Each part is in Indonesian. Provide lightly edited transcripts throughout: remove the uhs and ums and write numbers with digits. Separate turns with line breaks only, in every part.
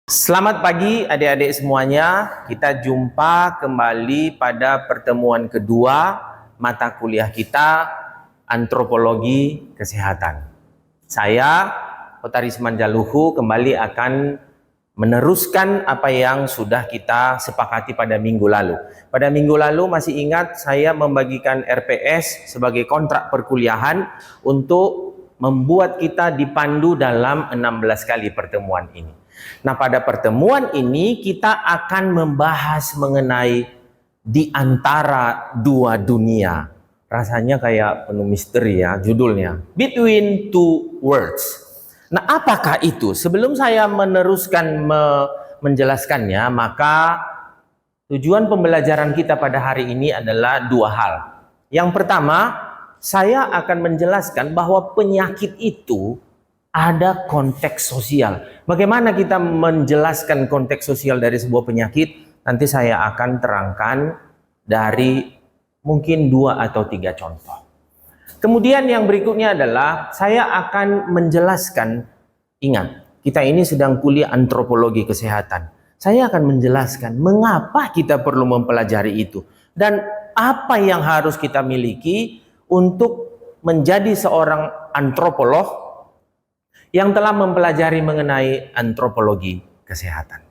Selamat pagi adik-adik semuanya. Kita jumpa kembali pada pertemuan kedua mata kuliah kita Antropologi Kesehatan. Saya, Otaris Manjaluhu, kembali akan meneruskan apa yang sudah kita sepakati pada minggu lalu. Pada minggu lalu masih ingat saya membagikan RPS sebagai kontrak perkuliahan untuk membuat kita dipandu dalam 16 kali pertemuan ini. Nah, pada pertemuan ini kita akan membahas mengenai di antara dua dunia. Rasanya kayak penuh misteri ya judulnya. Between Two Worlds. Nah, apakah itu? Sebelum saya meneruskan menjelaskannya, maka tujuan pembelajaran kita pada hari ini adalah dua hal. Yang pertama, saya akan menjelaskan bahwa penyakit itu ada konteks sosial. Bagaimana kita menjelaskan konteks sosial dari sebuah penyakit? Nanti saya akan terangkan dari mungkin 2 atau 3 contoh. Kemudian yang berikutnya adalah saya akan menjelaskan, ingat, kita ini sedang kuliah antropologi kesehatan. Saya akan menjelaskan mengapa kita perlu mempelajari itu dan apa yang harus kita miliki untuk menjadi seorang antropolog yang telah mempelajari mengenai antropologi kesehatan.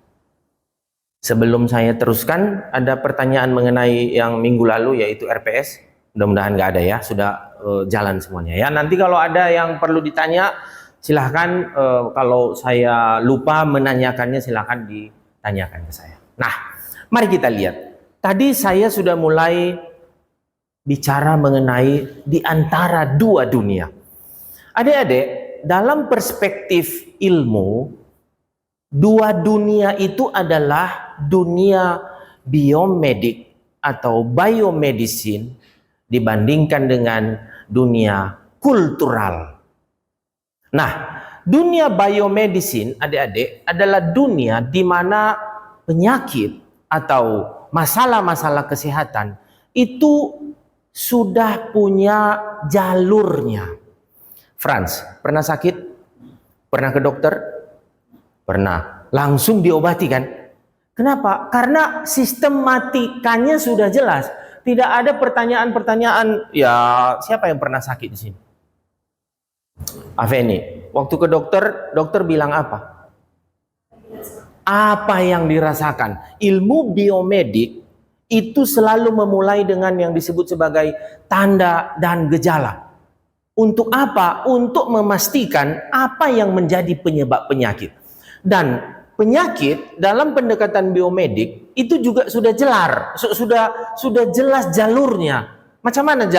Sebelum saya teruskan, ada pertanyaan mengenai yang minggu lalu yaitu RPS. Mudah-mudahan nggak ada ya, sudah jalan semuanya ya. Nanti kalau ada yang perlu ditanya, silahkan kalau saya lupa menanyakannya silahkan ditanyakan ke saya. Nah, mari kita lihat. Tadi saya sudah mulai bicara mengenai di antara dua dunia. Adik-adik, dalam perspektif ilmu, dua dunia itu adalah dunia biomedik atau biomedicine dibandingkan dengan dunia kultural. Nah, dunia biomedicine, adik-adik, adalah dunia di mana penyakit atau masalah-masalah kesehatan itu sudah punya jalurnya. Franz, pernah sakit? Pernah ke dokter? Pernah. Langsung diobati kan? Kenapa? Karena sistematikanya sudah jelas. Tidak ada pertanyaan-pertanyaan, ya siapa yang pernah sakit di sini? Aveni, waktu ke dokter, dokter bilang apa? Apa yang dirasakan? Ilmu biomedik itu selalu memulai dengan yang disebut sebagai tanda dan gejala. Untuk apa? Untuk memastikan apa yang menjadi penyebab penyakit. Dan penyakit dalam pendekatan biomedik itu juga sudah jelas jalurnya. Macam mana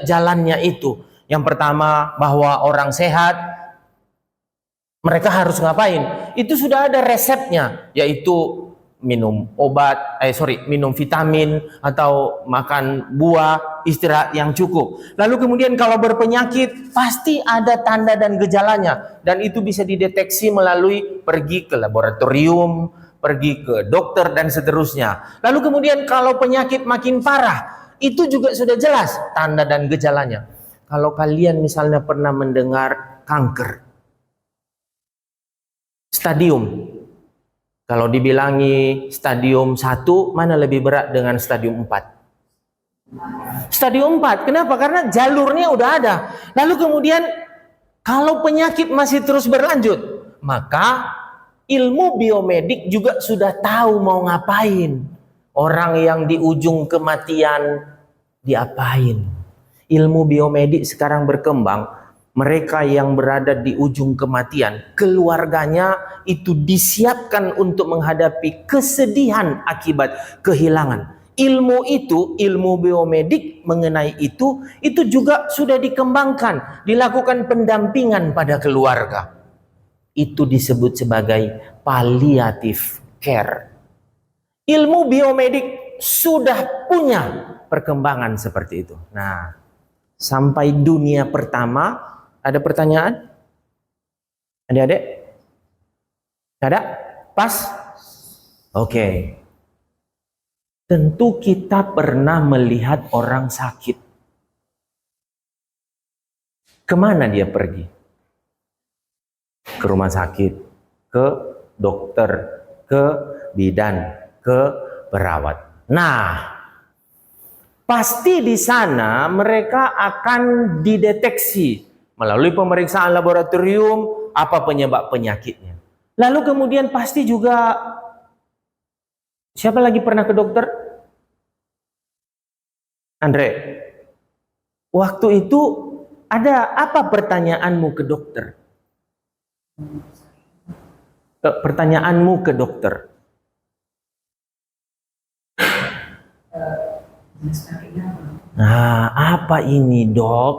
jalannya itu? Yang pertama, bahwa orang sehat mereka harus ngapain? Itu sudah ada resepnya, yaitu minum minum vitamin atau makan buah, istirahat yang cukup. Lalu kemudian kalau berpenyakit pasti ada tanda dan gejalanya dan itu bisa dideteksi melalui pergi ke laboratorium, pergi ke dokter dan seterusnya. Lalu kemudian kalau penyakit makin parah, itu juga sudah jelas tanda dan gejalanya. Kalau kalian misalnya pernah mendengar kanker stadium, kalau dibilangi stadium 1, mana lebih berat dengan stadium 4? Stadium 4, kenapa? Karena jalurnya udah ada. Lalu kemudian, kalau penyakit masih terus berlanjut, maka ilmu biomedik juga sudah tahu mau ngapain. Orang yang di ujung kematian, diapain? Ilmu biomedik sekarang berkembang. Mereka yang berada di ujung kematian, keluarganya itu disiapkan untuk menghadapi kesedihan akibat kehilangan. Ilmu itu, ilmu biomedik mengenai itu juga sudah dikembangkan, dilakukan pendampingan pada keluarga. Itu disebut sebagai palliative care. Ilmu biomedik sudah punya perkembangan seperti itu. Nah, sampai dunia pertama. Ada pertanyaan? Adik-adik? Ada? Pas? Oke. Tentu kita pernah melihat orang sakit. Kemana dia pergi? Ke rumah sakit, ke dokter, ke bidan, ke perawat. Nah, pasti di sana mereka akan dideteksi melalui pemeriksaan laboratorium apa penyebab penyakitnya. Lalu kemudian pasti juga, siapa lagi pernah ke dokter? Andre, waktu itu ada apa pertanyaanmu ke dokter? Pertanyaanmu ke dokter. Nah, apa ini, Dok?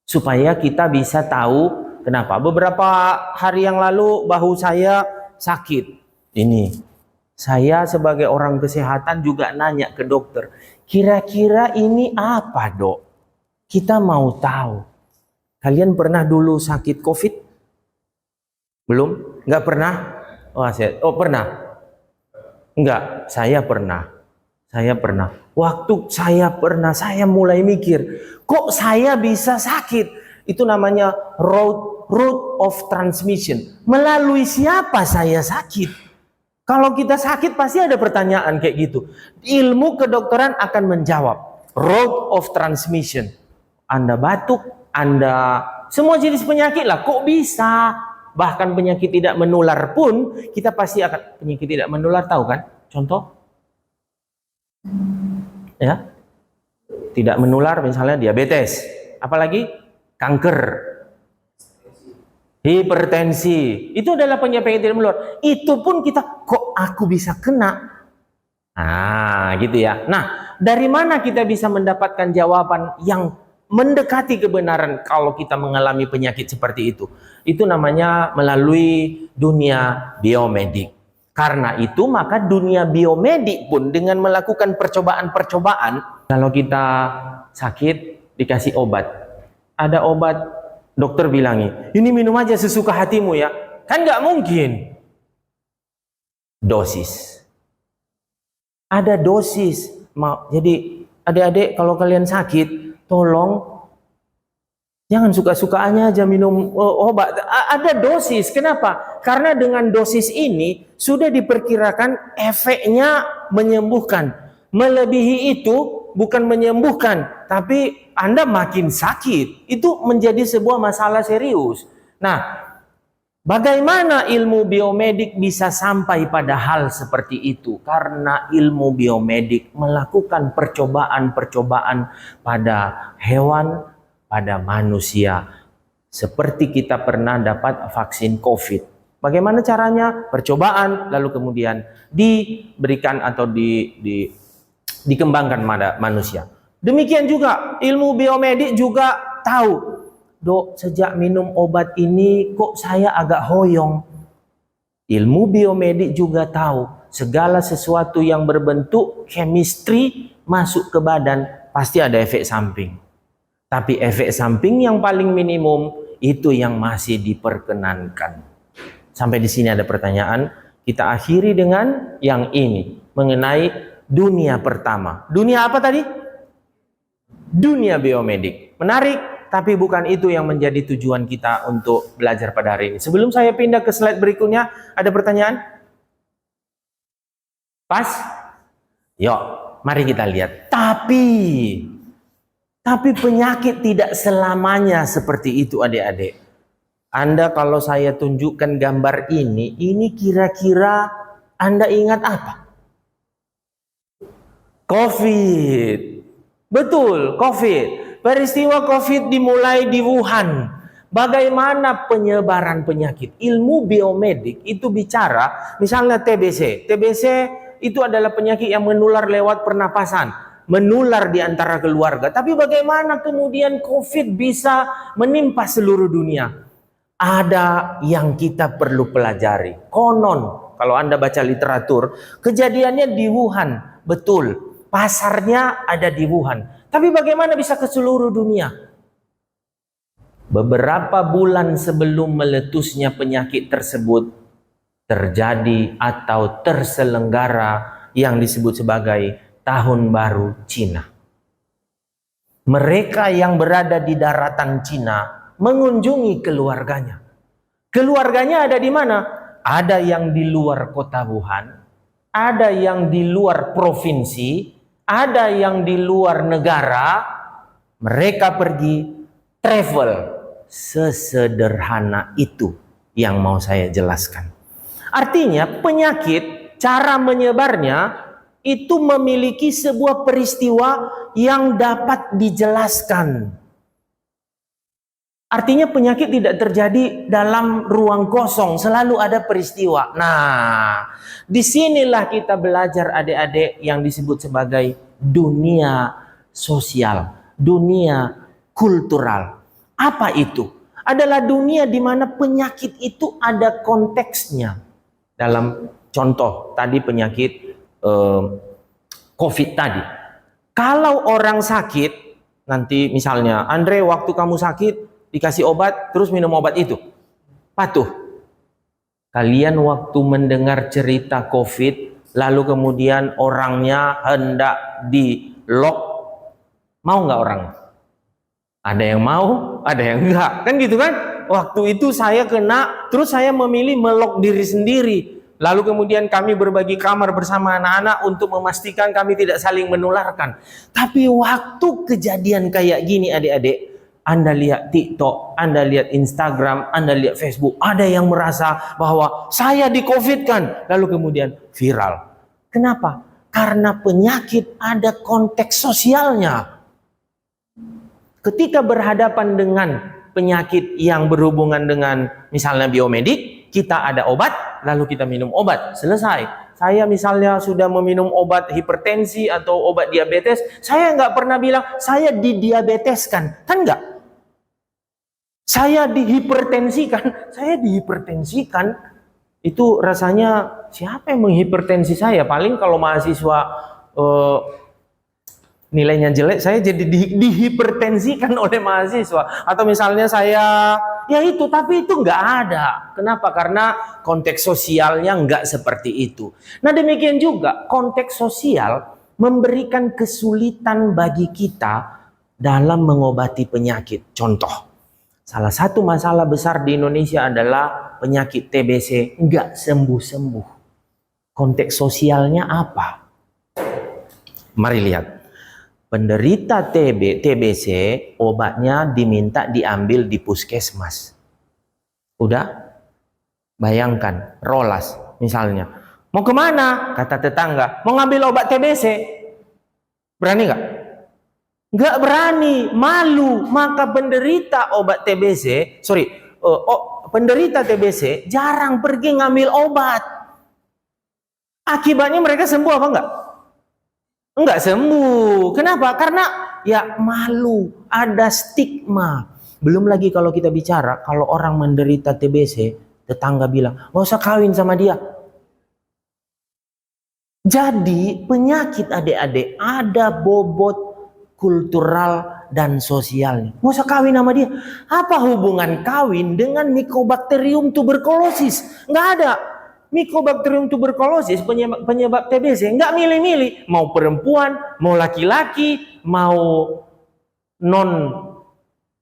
Supaya kita bisa tahu kenapa. Beberapa hari yang lalu bahu saya sakit. Ini, saya sebagai orang kesehatan juga nanya ke dokter, kira-kira ini apa, Dok? Kita mau tahu. Kalian pernah dulu sakit COVID? Belum? Nggak pernah? Oh, pernah? Enggak, saya pernah. Saya pernah. Waktu saya pernah, saya mulai mikir, kok saya bisa sakit? Itu namanya route of transmission. Melalui siapa saya sakit? Kalau kita sakit pasti ada pertanyaan kayak gitu. Ilmu kedokteran akan menjawab. Route of transmission. Anda batuk, Anda semua jenis penyakit lah. Kok bisa? Bahkan penyakit tidak menular pun kita pasti akan, penyakit tidak menular tahu kan? Contoh? Ya, tidak menular misalnya diabetes, apalagi kanker, hipertensi, itu adalah penyakit tidak menular. Itu pun kita, kok aku bisa kena? Nah, gitu ya. Nah, dari mana kita bisa mendapatkan jawaban yang mendekati kebenaran kalau kita mengalami penyakit seperti itu? Itu namanya melalui dunia biomedik. Karena itu maka dunia biomedik pun dengan melakukan percobaan-percobaan, kalau kita sakit dikasih obat. Ada obat, dokter bilangin, ini minum aja sesuka hatimu ya. Kan nggak mungkin. Dosis. Ada dosis. Jadi adik-adik kalau kalian sakit, tolong jangan suka-sukaannya aja minum obat. Ada dosis. Kenapa? Karena dengan dosis ini sudah diperkirakan efeknya menyembuhkan. Melebihi itu bukan menyembuhkan, tapi Anda makin sakit. Itu menjadi sebuah masalah serius. Nah, bagaimana ilmu biomedik bisa sampai pada hal seperti itu? Karena ilmu biomedik melakukan percobaan-percobaan pada hewan, pada manusia. Seperti kita pernah dapat vaksin COVID. Bagaimana caranya? Percobaan, lalu kemudian diberikan atau dikembangkan pada manusia. Demikian juga ilmu biomedik juga tahu, Dok, sejak minum obat ini kok saya agak hoyong. Ilmu biomedik juga tahu, segala sesuatu yang berbentuk chemistry masuk ke badan pasti ada efek samping. Tapi efek samping yang paling minimum itu yang masih diperkenankan. Sampai di sini ada pertanyaan. Kita akhiri dengan yang ini mengenai dunia pertama. Dunia apa tadi? Dunia biomedik. Menarik, tapi bukan itu yang menjadi tujuan kita untuk belajar pada hari ini. Sebelum saya pindah ke slide berikutnya, ada pertanyaan? Pas? Yuk, mari kita lihat. Tapi penyakit tidak selamanya seperti itu, adik-adik. Anda kalau saya tunjukkan gambar ini kira-kira Anda ingat apa? COVID. Betul, COVID. Peristiwa COVID dimulai di Wuhan. Bagaimana penyebaran penyakit? Ilmu biomedik itu bicara, misalnya TBC. TBC itu adalah penyakit yang menular lewat pernapasan. Menular di antara keluarga. Tapi bagaimana kemudian COVID bisa menimpa seluruh dunia? Ada yang kita perlu pelajari. Konon, kalau Anda baca literatur, kejadiannya di Wuhan. Betul, pasarnya ada di Wuhan. Tapi bagaimana bisa ke seluruh dunia? Beberapa bulan sebelum meletusnya penyakit tersebut, terjadi atau terselenggara yang disebut sebagai Tahun Baru Cina. Mereka yang berada di daratan Cina mengunjungi keluarganya. Keluarganya ada di mana? ada yang di luar kota Wuhan, ada yang di luar provinsi, ada yang di luar negara. Mereka pergi travel. Sesederhana itu yang mau saya jelaskan. Artinya penyakit, cara menyebarnya itu memiliki sebuah peristiwa yang dapat dijelaskan. Artinya penyakit tidak terjadi dalam ruang kosong, selalu ada peristiwa. Nah, disinilah kita belajar adik-adik yang disebut sebagai dunia sosial, dunia kultural. Apa itu? Adalah dunia di mana penyakit itu ada konteksnya. Dalam contoh tadi penyakit COVID tadi. Kalau orang sakit, nanti misalnya, Andre waktu kamu sakit, dikasih obat, terus minum obat itu. Patuh. Kalian waktu mendengar cerita COVID, lalu kemudian orangnya hendak di lock, mau nggak orang? Ada yang mau, ada yang enggak. Kan gitu kan? Waktu itu saya kena, terus saya memilih melok diri sendiri. Lalu kemudian kami berbagi kamar bersama anak-anak untuk memastikan kami tidak saling menularkan. Tapi waktu kejadian kayak gini adik-adik, Anda lihat TikTok, Anda lihat Instagram, Anda lihat Facebook, ada yang merasa bahwa saya di-COVID-kan, lalu kemudian viral. Kenapa? Karena penyakit ada konteks sosialnya. Ketika berhadapan dengan penyakit yang berhubungan dengan misalnya biomedik, kita ada obat, lalu kita minum obat, selesai. Saya misalnya sudah meminum obat hipertensi atau obat diabetes, saya nggak pernah bilang saya didiabeteskan, kan nggak? Saya dihipertensikan, itu rasanya siapa yang menghipertensi saya? Paling kalau mahasiswa nilainya jelek, saya jadi dihipertensikan oleh mahasiswa. Atau misalnya saya, ya itu, tapi itu nggak ada. Kenapa? Karena konteks sosialnya nggak seperti itu. Nah demikian juga konteks sosial memberikan kesulitan bagi kita dalam mengobati penyakit. Contoh, salah satu masalah besar di Indonesia adalah penyakit TBC nggak sembuh-sembuh. Konteks sosialnya apa? Mari lihat. Penderita TBC, obatnya diminta diambil di puskesmas. Udah? Bayangkan, rolas misalnya. Mau kemana? Kata tetangga, mau ngambil obat TBC. Berani nggak? Nggak berani, malu. Maka penderita penderita TBC jarang pergi ngambil obat. Akibatnya mereka sembuh apa enggak? Enggak sembuh. Kenapa? Karena ya malu, ada stigma. Belum lagi kalau kita bicara, kalau orang menderita TBC, tetangga bilang, nggak usah kawin sama dia. Jadi penyakit adik-adik ada bobot kultural dan sosialnya. Nggak usah kawin sama dia. Apa hubungan kawin dengan Mycobacterium tuberculosis? Nggak ada. Mycobacterium tuberculosis penyebab TBC nggak milih-milih, mau perempuan, mau laki-laki, mau non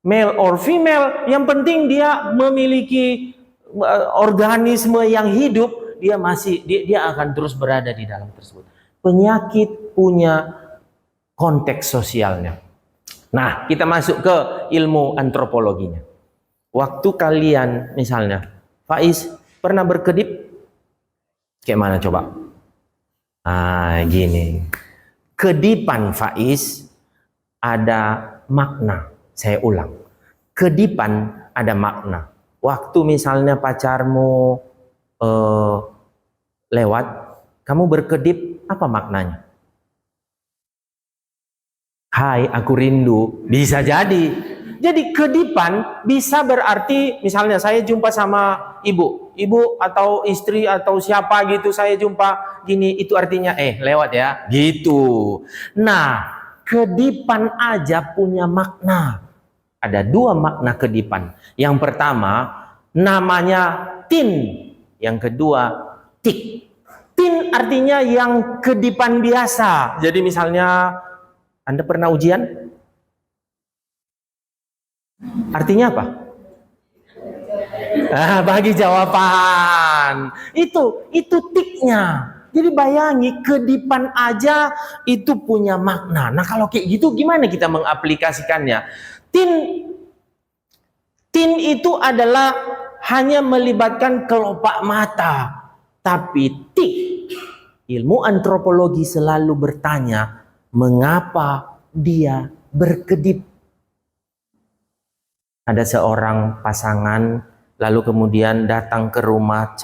male or female, yang penting dia memiliki organisme yang hidup, dia akan terus berada di dalam tersebut. Penyakit punya konteks sosialnya. Nah, kita masuk ke ilmu antropologinya. Waktu kalian misalnya, Faiz pernah berkedip? Kayak mana coba? Gini. Kedipan Faiz ada makna. Saya ulang. Kedipan ada makna. Waktu misalnya pacarmu lewat, kamu berkedip, apa maknanya? Hai, aku rindu. Bisa jadi. Jadi kedipan bisa berarti misalnya saya jumpa sama ibu atau istri atau siapa gitu, saya jumpa gini, itu artinya lewat ya, gitu. Nah, kedipan aja punya makna. Ada dua makna kedipan. Yang pertama namanya tin, yang kedua tik. Tin artinya yang kedipan biasa. Jadi misalnya Anda pernah ujian? Artinya apa? Bagi jawaban. Itu tiknya. Jadi bayangi kedipan aja itu punya makna. Nah kalau kayak gitu gimana kita mengaplikasikannya? Tin itu adalah hanya melibatkan kelopak mata. Tapi tik, ilmu antropologi selalu bertanya, mengapa dia berkedip? Ada seorang pasangan lalu kemudian datang ke rumah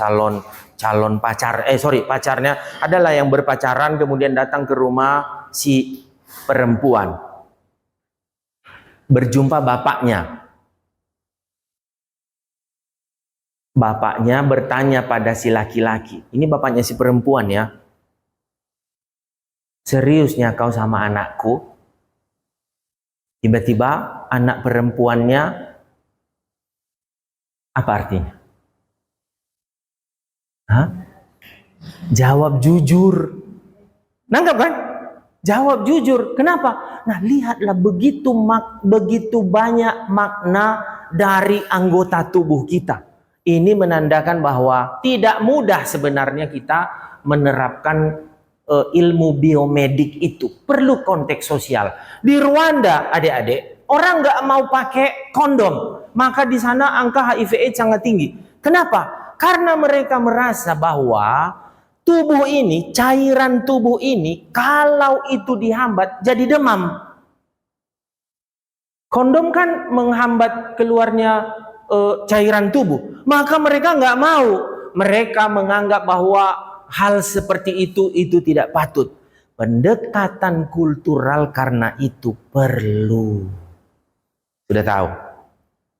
pacarnya adalah yang berpacaran, kemudian datang ke rumah si perempuan, berjumpa bapaknya bertanya pada si laki-laki, ini bapaknya si perempuan ya, seriusnya kau sama anakku? Tiba-tiba anak perempuannya, apa artinya? Jawab jujur. Nangkap kan? Jawab jujur. Kenapa? Nah, lihatlah begitu banyak makna dari anggota tubuh kita. Ini menandakan bahwa tidak mudah sebenarnya kita menerapkan ilmu biomedik itu. Perlu konteks sosial. Di Rwanda, adik-adik, orang nggak mau pakai kondom. Maka di sana angka HIV/AIDS sangat tinggi. Kenapa? Karena mereka merasa bahwa tubuh ini, cairan tubuh ini, kalau itu dihambat jadi demam. Kondom kan menghambat keluarnya cairan tubuh. Maka mereka nggak mau. Mereka menganggap bahwa hal seperti itu tidak patut. Pendekatan kultural karena itu perlu. Sudah tahu?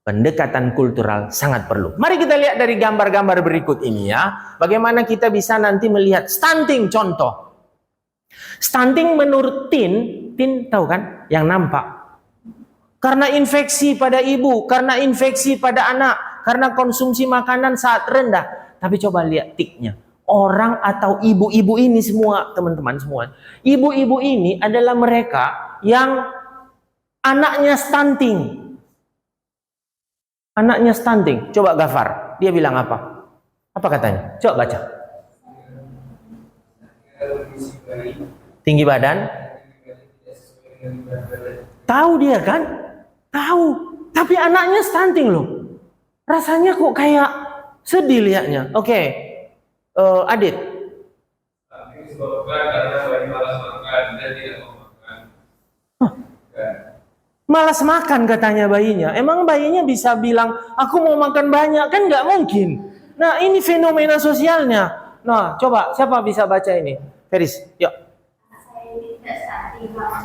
Pendekatan kultural sangat perlu. Mari kita lihat dari gambar-gambar berikut ini ya. Bagaimana kita bisa nanti melihat stunting contoh. Stunting menurut Tin tahu kan? Yang nampak. Karena infeksi pada ibu, karena infeksi pada anak, karena konsumsi makanan saat rendah. Tapi coba lihat tiknya. Orang atau ibu-ibu ini semua, teman-teman semua. Ibu-ibu ini adalah mereka yang anaknya stunting. Anaknya stunting. Coba Gafar, dia bilang apa? Apa katanya? Coba baca. Tinggi badan. Tahu dia kan? Tahu. Tapi anaknya stunting loh. Rasanya kok kayak sedih lihatnya. Oke. Adit. Malas makan katanya bayinya. Emang bayinya bisa bilang, aku mau makan banyak? Kan nggak mungkin. Nah ini fenomena sosialnya. Nah coba, siapa bisa baca ini? Feris, yuk.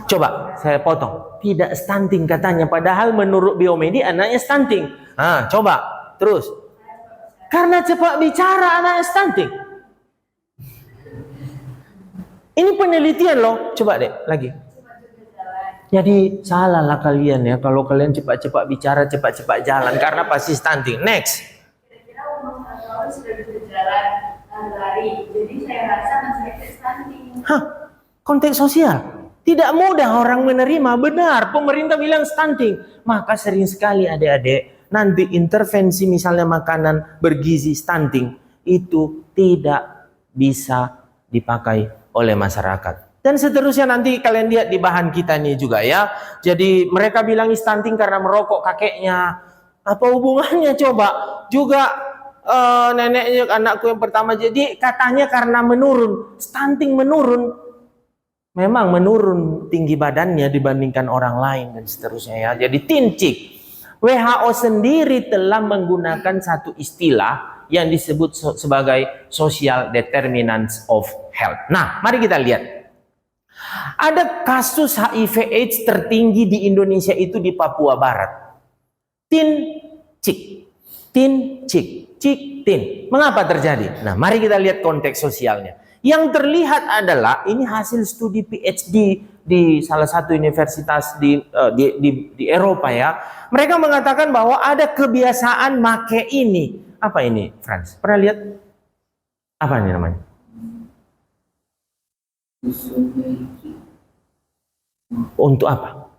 Coba, saya potong. Tidak stunting katanya. Padahal menurut biomedi anaknya stunting. Nah coba, terus. Karena cepat bicara anaknya stunting. Ini penelitian loh. Coba deh, lagi. Jadi salah lah kalian ya kalau kalian cepat-cepat bicara, cepat-cepat jalan karena pasti stunting. Next.
Kira-kira umur 1 tahun sudah bisa jalan lari, jadi saya rasa masih stunting.
Konteks sosial. Tidak mudah orang menerima. Benar, pemerintah bilang stunting. Maka sering sekali adik-adik nanti intervensi misalnya makanan bergizi stunting itu tidak bisa dipakai oleh masyarakat. Dan seterusnya nanti kalian lihat di bahan kita ini juga ya. Jadi mereka bilang stunting karena merokok kakeknya. Apa hubungannya coba? Juga neneknya anakku yang pertama. Jadi katanya karena menurun. Stunting menurun. Memang menurun tinggi badannya dibandingkan orang lain dan seterusnya ya. Jadi tincik. WHO sendiri telah menggunakan satu istilah yang disebut sebagai social determinants of health. Nah, mari kita lihat. Ada kasus HIV/AIDS tertinggi di Indonesia itu di Papua Barat. Tin. Mengapa terjadi? Nah, mari kita lihat konteks sosialnya. Yang terlihat adalah ini hasil studi PhD di salah satu universitas di Eropa ya. Mereka mengatakan bahwa ada kebiasaan make ini. Apa ini, Frans? Pernah lihat? Apa ini namanya? Untuk apa?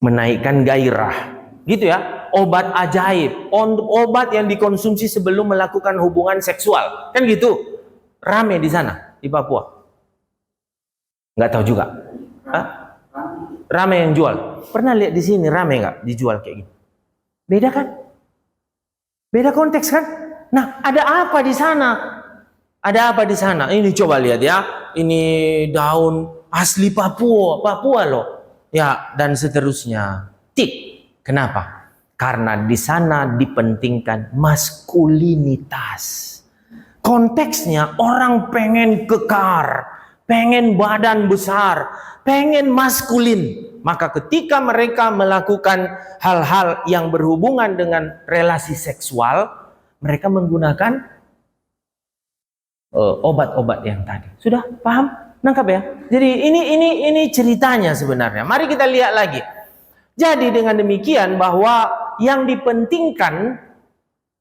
menaikkan gairah, gitu ya. Obat ajaib, obat yang dikonsumsi sebelum melakukan hubungan seksual, kan gitu. Rame di sana di Papua. Nggak tahu juga. Hah? Rame yang jual. Pernah lihat di sini rame nggak dijual kayak gitu? Beda kan? Beda konteks kan? Nah, ada apa di sana? Ada apa di sana? Ini coba lihat ya. Ini daun asli Papua, Papua loh. Ya, dan seterusnya. Tik. Kenapa? Karena di sana dipentingkan maskulinitas. Konteksnya orang pengen kekar, pengen badan besar, pengen maskulin. Maka ketika mereka melakukan hal-hal yang berhubungan dengan relasi seksual, mereka menggunakan obat-obat yang tadi. Sudah paham? Nangkap ya? Jadi ini ceritanya sebenarnya. Mari kita lihat lagi. Jadi dengan demikian bahwa yang dipentingkan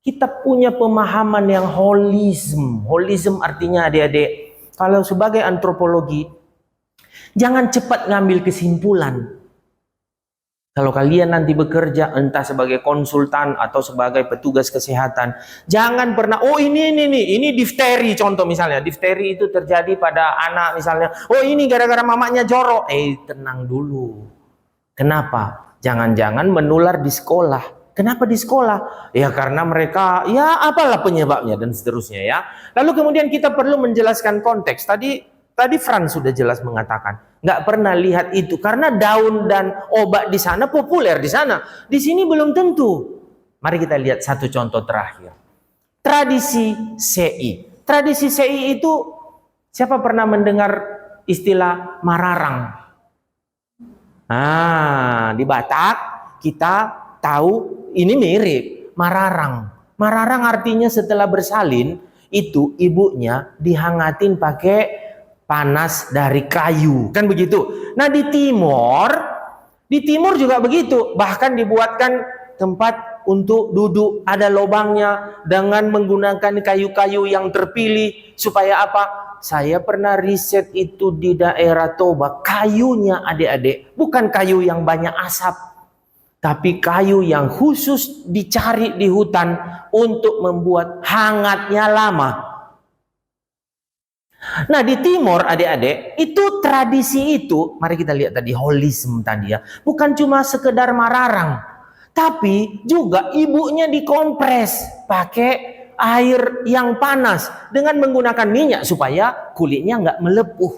kita punya pemahaman yang holism. Holism artinya adik-adik, kalau sebagai antropologi, jangan cepat ngambil kesimpulan. Kalau kalian nanti bekerja entah sebagai konsultan atau sebagai petugas kesehatan, jangan pernah, oh ini difteri contoh misalnya. Difteri itu terjadi pada anak misalnya. Oh ini gara-gara mamanya jorok. Tenang dulu. Kenapa? Jangan-jangan menular di sekolah. Kenapa di sekolah? Ya karena mereka, ya apalah penyebabnya dan seterusnya ya. Lalu kemudian kita perlu menjelaskan konteks. Tadi Franz sudah jelas mengatakan, nggak pernah lihat itu karena daun dan obat di sana populer di sana. Di sini belum tentu. Mari kita lihat satu contoh terakhir. Tradisi CI. Tradisi CI itu siapa pernah mendengar istilah mararang? Di Batak kita tahu ini mirip mararang. Mararang artinya setelah bersalin itu ibunya dihangatin pakai panas dari kayu, kan begitu. Nah di timur juga begitu, bahkan dibuatkan tempat untuk duduk, ada lubangnya dengan menggunakan kayu-kayu yang terpilih supaya apa? Saya pernah riset itu di daerah Toba, kayunya adik-adik bukan kayu yang banyak asap, tapi kayu yang khusus dicari di hutan untuk membuat hangatnya lama. Nah di timur adik-adik, itu tradisi itu, mari kita lihat tadi holism tadi ya, bukan cuma sekedar mararang, tapi juga ibunya dikompres pakai air yang panas dengan menggunakan minyak supaya kulitnya nggak melepuh.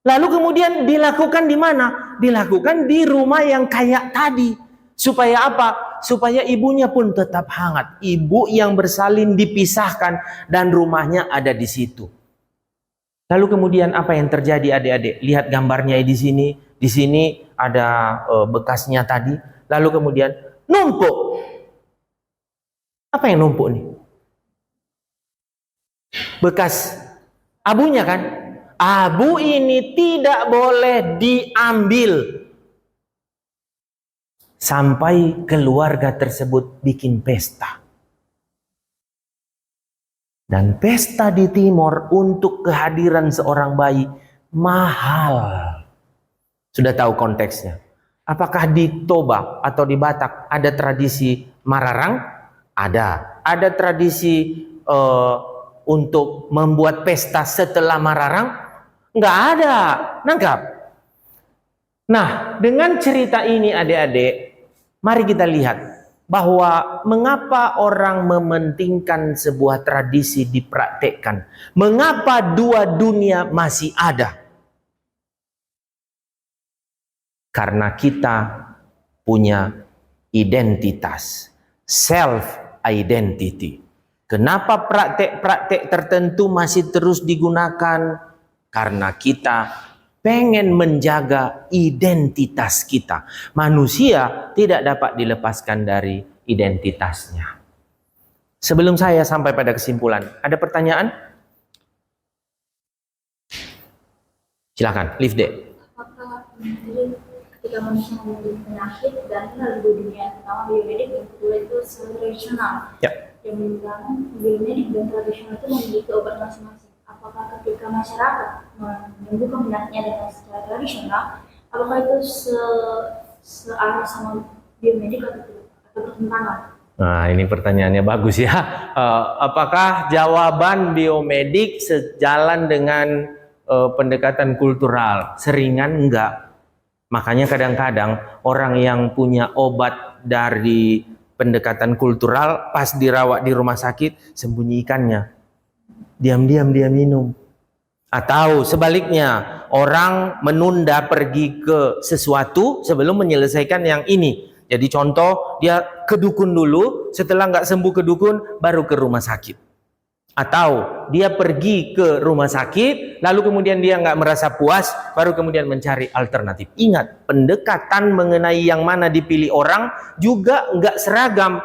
Lalu kemudian dilakukan di mana? Dilakukan di rumah yang kayak tadi. Supaya apa? Supaya ibunya pun tetap hangat. Ibu yang bersalin dipisahkan dan rumahnya ada di situ. Lalu kemudian apa yang terjadi adik-adik? Lihat gambarnya di sini. Di sini ada bekasnya tadi. Lalu kemudian numpuk. Apa yang numpuk nih? Bekas abunya kan? Abu ini tidak boleh diambil sampai keluarga tersebut bikin pesta. Dan pesta di timur untuk kehadiran seorang bayi mahal. Sudah tahu konteksnya. Apakah di Toba atau di Batak ada tradisi mararang? Ada. Ada tradisi untuk membuat pesta setelah mararang? Nggak ada. Nangkap? Nah, dengan cerita ini adik-adik, mari kita lihat bahwa mengapa orang mementingkan sebuah tradisi dipraktekkan. Mengapa dua dunia masih ada? Karena kita punya identitas, self identity. Kenapa praktek-praktek tertentu masih terus digunakan? Karena kita pengen menjaga identitas kita. Manusia tidak dapat dilepaskan dari identitasnya. Sebelum saya sampai pada kesimpulan, ada pertanyaan? Silakan, lift dek.
Apakah ketika manusia memiliki penyakit dan lalu dunia pertama biomedik yang kedua itu tradisional.
Ya.
Yang bilang biomedik dan tradisional itu memiliki obat masing-masing. Apakah ketika masyarakat menyembuhkan penyakitnya dengan secara tradisional, apakah itu searah sama biomedik atau bertentangan?
Nah, ini pertanyaannya bagus ya. Apakah jawaban biomedik sejalan dengan pendekatan kultural? Seringan enggak. Makanya kadang-kadang orang yang punya obat dari pendekatan kultural pas dirawat di rumah sakit sembunyikannya. Diam-diam dia minum. Atau sebaliknya, orang menunda pergi ke sesuatu sebelum menyelesaikan yang ini. Jadi contoh, dia ke dukun dulu, setelah nggak sembuh ke dukun, baru ke rumah sakit. Atau dia pergi ke rumah sakit, lalu kemudian dia nggak merasa puas, baru kemudian mencari alternatif. Ingat, pendekatan mengenai yang mana dipilih orang juga nggak seragam.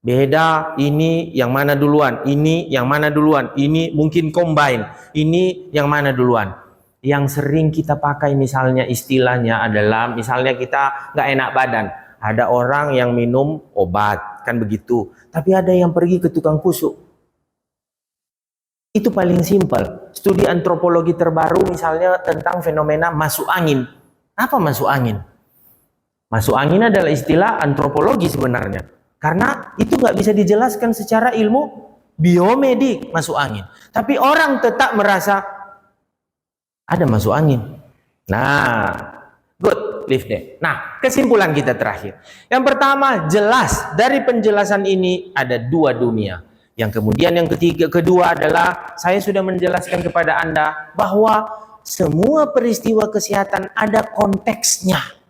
Beda, ini yang mana duluan, ini yang mana duluan, ini mungkin combine, ini yang mana duluan. Yang sering kita pakai misalnya istilahnya adalah, misalnya kita nggak enak badan, ada orang yang minum obat, kan begitu. Tapi ada yang pergi ke tukang kusuk. Itu paling simpel. Studi antropologi terbaru misalnya tentang fenomena masuk angin. Apa masuk angin? Masuk angin adalah istilah antropologi sebenarnya. Karena itu nggak bisa dijelaskan secara ilmu biomedik masuk angin. Tapi orang tetap merasa ada masuk angin. Nah, good, leave there. Nah, kesimpulan kita terakhir. Yang pertama, jelas dari penjelasan ini ada dua dunia. Yang kemudian yang kedua adalah saya sudah menjelaskan kepada Anda bahwa semua peristiwa kesehatan ada konteksnya.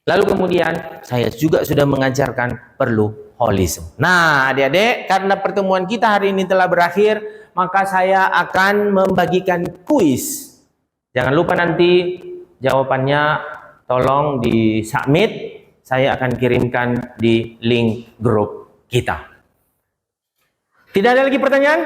Lalu kemudian saya juga sudah mengajarkan perlu holism. Nah, adik-adik, karena pertemuan kita hari ini telah berakhir, maka saya akan membagikan kuis. Jangan lupa nanti jawabannya tolong di submit. Saya akan kirimkan di link grup kita. Tidak ada lagi pertanyaan?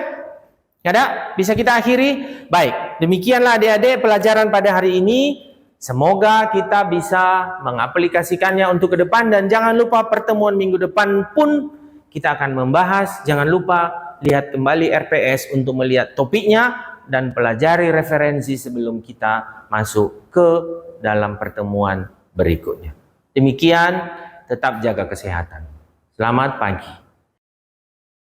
Tidak ada? Bisa kita akhiri? Baik, demikianlah adik-adik pelajaran pada hari ini. Semoga kita bisa mengaplikasikannya untuk ke depan. Dan jangan lupa pertemuan minggu depan pun kita akan membahas. Jangan lupa lihat kembali RPS untuk melihat topiknya dan pelajari referensi sebelum kita masuk ke dalam pertemuan berikutnya. Demikian, tetap jaga kesehatan. Selamat pagi.